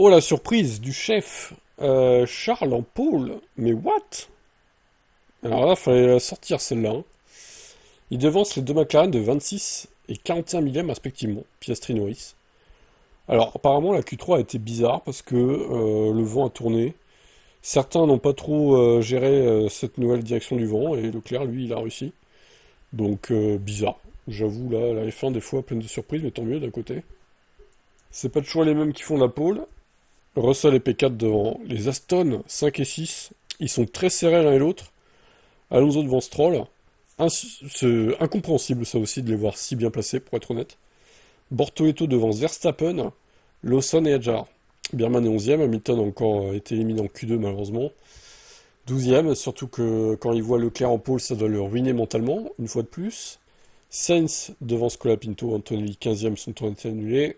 Oh, la surprise du chef Charles en pôle. Mais what? Alors là, fallait la sortir celle-là, hein. Il devance les deux McLaren de 26 et 41 millième respectivement, Piastri Norris. Alors apparemment la Q3 a été bizarre parce que le vent a tourné. Certains n'ont pas trop géré cette nouvelle direction du vent et Leclerc lui il a réussi. Donc bizarre. J'avoue là la F1 des fois pleine de surprises mais tant mieux d'un côté. C'est pas toujours les mêmes qui font la pole. Russell et P4 devant les Aston 5 et 6. Ils sont très serrés l'un et l'autre. Alonso devant Stroll. C'est incompréhensible ça aussi de les voir si bien placés pour être honnête. Bortoleto devant Verstappen, Lawson et Hadjar. Biermann est 11e, Hamilton a encore été éliminé en Q2 malheureusement. 12e, surtout que quand il voit Leclerc en pole, ça doit le ruiner mentalement, une fois de plus. Sainz devant Scolapinto, Antonelli 15e, son tour est annulé.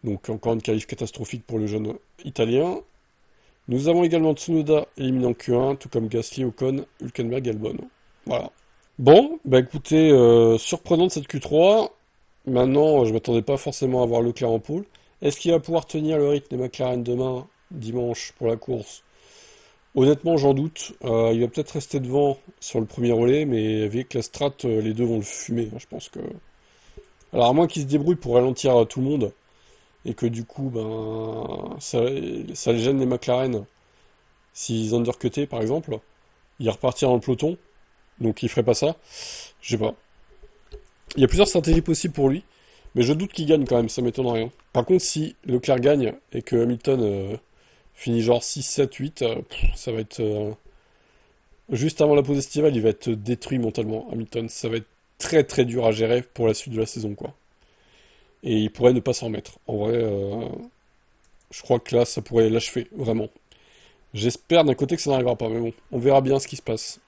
Donc encore une qualif catastrophique pour le jeune italien. Nous avons également Tsunoda éliminé en Q1, tout comme Gasly, Ocon, Hülkenberg et Albon. Voilà. Bon, bah écoutez, surprenante cette Q3. Maintenant, je m'attendais pas forcément à voir Leclerc en pole. Est-ce qu'il va pouvoir tenir le rythme des McLaren demain, dimanche, pour la course? Honnêtement, j'en doute. Il va peut-être rester devant sur le premier relais, mais avec la strat, les deux vont le fumer, hein, je pense que... Alors, à moins qu'ils se débrouillent pour ralentir tout le monde, et que du coup, ben, ça les gêne les McLaren, s'ils undercutaient, par exemple, ils repartirent dans le peloton, donc ils feraient pas ça. Je sais pas. Il y a plusieurs stratégies possibles pour lui, mais je doute qu'il gagne quand même, ça m'étonne rien. Par contre, si Leclerc gagne et que Hamilton finit genre 6, 7, 8, ça va être... juste avant la pause estivale, il va être détruit mentalement, Hamilton. Ça va être très très dur à gérer pour la suite de la saison, quoi. Et il pourrait ne pas s'en remettre. En vrai, je crois que là, ça pourrait l'achever, vraiment. J'espère d'un côté que ça n'arrivera pas, mais bon, on verra bien ce qui se passe.